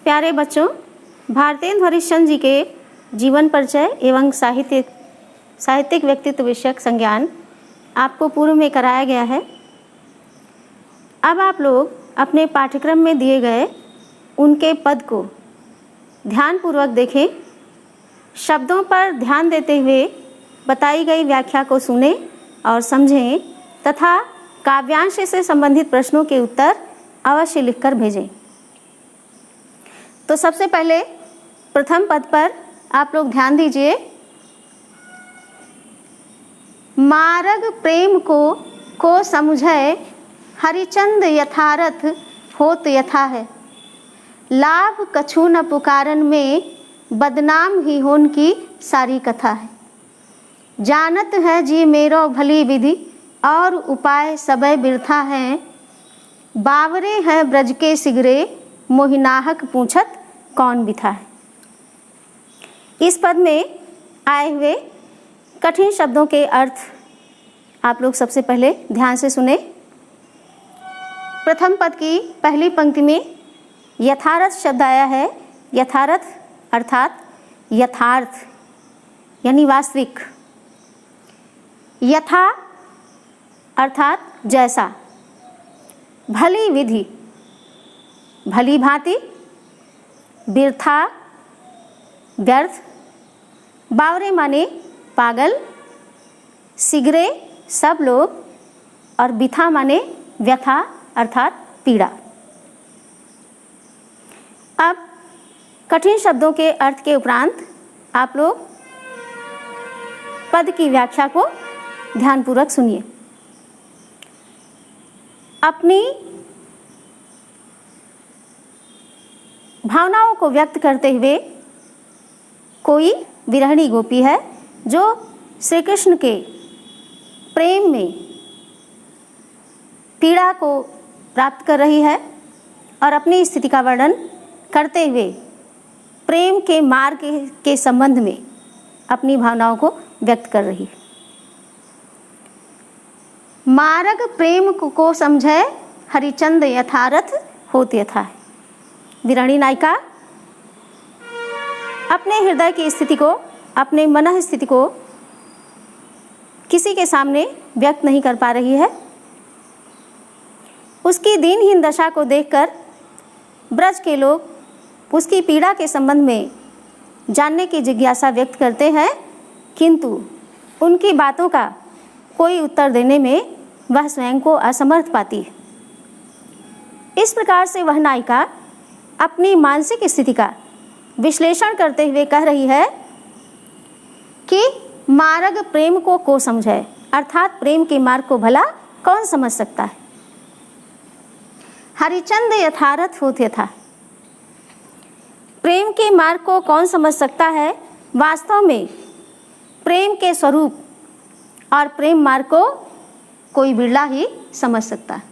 प्यारे बच्चों, भारतेंदु हरिश्चंद्र जी के जीवन परिचय एवं साहित्यिक व्यक्तित्व विषयक संज्ञान आपको पूर्व में कराया गया है। अब आप लोग अपने पाठ्यक्रम में दिए गए उनके पद को ध्यानपूर्वक देखें, शब्दों पर ध्यान देते हुए बताई गई व्याख्या को सुनें और समझें तथा काव्यांश से संबंधित प्रश्नों के उत्तर अवश्य लिखकर भेजें। तो सबसे पहले प्रथम पद पर आप लोग ध्यान दीजिए। मारग प्रेम को समुझै हरिचंद यथारथ होत यथा है। लाभ कछु न पुकारन में बदनाम ही होन की सारी कथा है। जानत है जी मेरो भली विधि और उपाय सबय बिरथा हैं। बावरे हैं ब्रज के सिगरे मोहिनाहक पूछत कौन बिथा है। इस पद में आए हुए कठिन शब्दों के अर्थ आप लोग सबसे पहले ध्यान से सुने। प्रथम पद की पहली पंक्ति में यथार्थ शब्द आया है। यथार्थ अर्थात यथार्थ यानी वास्तविक। यथा अर्थात जैसा। भली विधि भली भांति। बिरथा व्यर्थ। बावरे माने पागल। सिगरे सब लोग। और बिथा माने व्यथा अर्थात पीड़ा। अब कठिन शब्दों के अर्थ के उपरांत आप लोग पद की व्याख्या को ध्यानपूर्वक सुनिए। अपनी भावनाओं को व्यक्त करते हुए कोई विरहिणी गोपी है जो श्री कृष्ण के प्रेम में पीड़ा को प्राप्त कर रही है और अपनी स्थिति का वर्णन करते हुए प्रेम के मार्ग के संबंध में अपनी भावनाओं को व्यक्त कर रही है। मारग प्रेम को समझे हरिचंद यथारथ होत यथा है। विरहिणी नायिका अपने हृदय की स्थिति को, अपने मन स्थिति को किसी के सामने व्यक्त नहीं कर पा रही है। उसकी दीनहीन दशा को देखकर ब्रज के लोग उसकी पीड़ा के संबंध में जानने की जिज्ञासा व्यक्त करते हैं, किंतु उनकी बातों का कोई उत्तर देने में वह स्वयं को असमर्थ पाती है। इस प्रकार से वह नायिका अपनी मानसिक स्थिति का विश्लेषण करते हुए कह रही है कि मार्ग प्रेम को समझे, अर्थात प्रेम के मार्ग को भला कौन समझ सकता है। हरिचंद यथारथ होत यथा। प्रेम के मार्ग को कौन समझ सकता है। वास्तव में प्रेम के स्वरूप और प्रेम मार्ग को कोई बिरला ही समझ सकता है।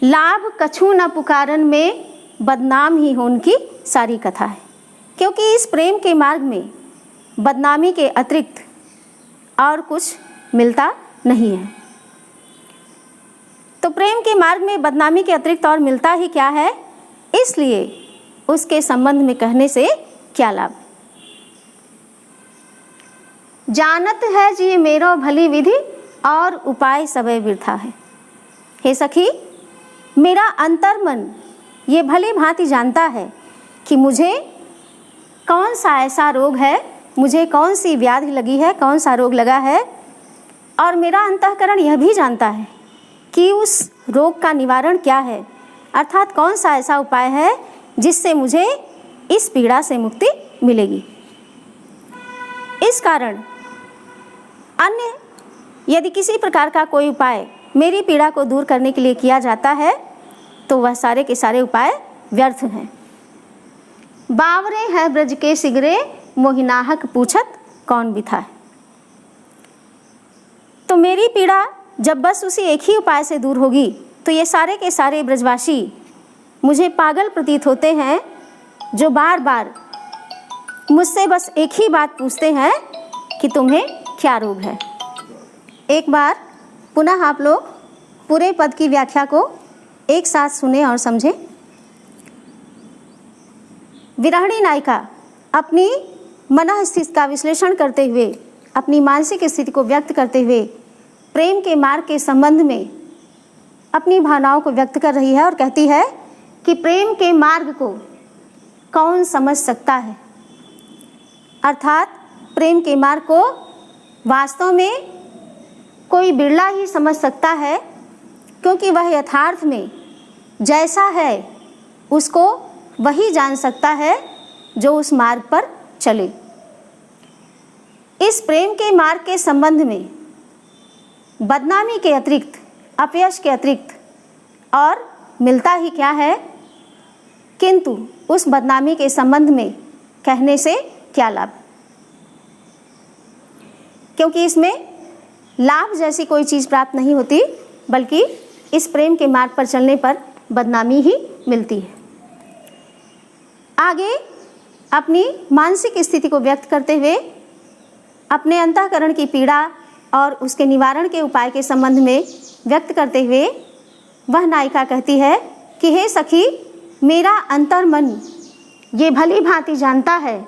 लाभ कछु न पुकारन में बदनाम ही होन की सारी कथा है। क्योंकि इस प्रेम के मार्ग में बदनामी के अतिरिक्त और कुछ मिलता नहीं है। तो प्रेम के मार्ग में बदनामी के अतिरिक्त और मिलता ही क्या है, इसलिए उसके संबंध में कहने से क्या लाभ। जानत है जी मेरो भली विधि और उपाय सबय बिरथा है। हे सखी, मेरा अंतर्मन ये भली भांति जानता है कि मुझे कौन सा ऐसा रोग है, मुझे कौन सी व्याधि लगी है, कौन सा रोग लगा है। और मेरा अंतःकरण यह भी जानता है कि उस रोग का निवारण क्या है, अर्थात कौन सा ऐसा उपाय है जिससे मुझे इस पीड़ा से मुक्ति मिलेगी। इस कारण अन्य यदि किसी प्रकार का कोई उपाय मेरी पीड़ा को दूर करने के लिए किया जाता है तो वह सारे के सारे उपाय व्यर्थ हैं। बावरे है ब्रज के सिगरे मोहिनाहक पूछत कौन बिथा है। तो मेरी पीड़ा जब बस उसी एक ही उपाय से दूर होगी तो ये सारे के सारे ब्रजवासी मुझे पागल प्रतीत होते हैं, जो बार बार मुझसे बस एक ही बात पूछते हैं कि तुम्हें क्या रोग है। एक बार पुनः आप लोग पूरे पद की व्याख्या को एक साथ सुने और समझें। विरहिणी नायिका अपनी मनः स्थिति का विश्लेषण करते हुए, अपनी मानसिक स्थिति को व्यक्त करते हुए प्रेम के मार्ग के संबंध में अपनी भावनाओं को व्यक्त कर रही है और कहती है कि प्रेम के मार्ग को कौन समझ सकता है। अर्थात प्रेम के मार्ग को वास्तव में कोई बिरला ही समझ सकता है, क्योंकि वह यथार्थ में जैसा है उसको वही जान सकता है जो उस मार्ग पर चले। इस प्रेम के मार्ग के संबंध में बदनामी के अतिरिक्त, अपयश के अतिरिक्त और मिलता ही क्या है, किंतु उस बदनामी के संबंध में कहने से क्या लाभ, क्योंकि इसमें लाभ जैसी कोई चीज़ प्राप्त नहीं होती, बल्कि इस प्रेम के मार्ग पर चलने पर बदनामी ही मिलती है। आगे अपनी मानसिक स्थिति को व्यक्त करते हुए अपने अंतःकरण की पीड़ा और उसके निवारण के उपाय के संबंध में व्यक्त करते हुए वह नायिका कहती है कि हे सखी, मेरा अंतर्मन ये भली भांति जानता है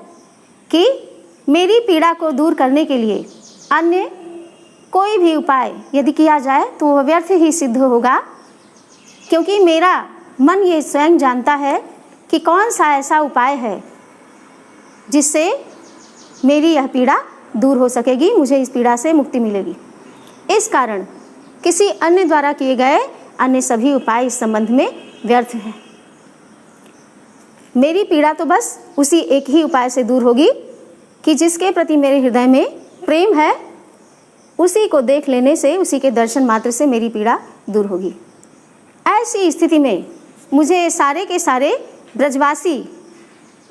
कि मेरी पीड़ा को दूर करने के लिए अन्य कोई भी उपाय यदि किया जाए तो वह व्यर्थ ही सिद्ध होगा, क्योंकि मेरा मन ये स्वयं जानता है कि कौन सा ऐसा उपाय है जिससे मेरी यह पीड़ा दूर हो सकेगी, मुझे इस पीड़ा से मुक्ति मिलेगी। इस कारण किसी अन्य द्वारा किए गए अन्य सभी उपाय इस संबंध में व्यर्थ हैं। मेरी पीड़ा तो बस उसी एक ही उपाय से दूर होगी कि जिसके प्रति मेरे हृदय में प्रेम है, उसी को देख लेने से, उसी के दर्शन मात्र से मेरी पीड़ा दूर होगी। ऐसी स्थिति में मुझे सारे के सारे ब्रजवासी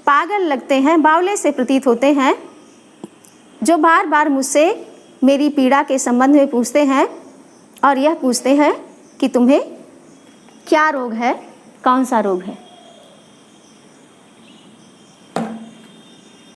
पागल लगते हैं, बावले से प्रतीत होते हैं, जो बार बार मुझसे मेरी पीड़ा के संबंध में पूछते हैं और यह पूछते हैं कि तुम्हें क्या रोग है, कौन सा रोग है।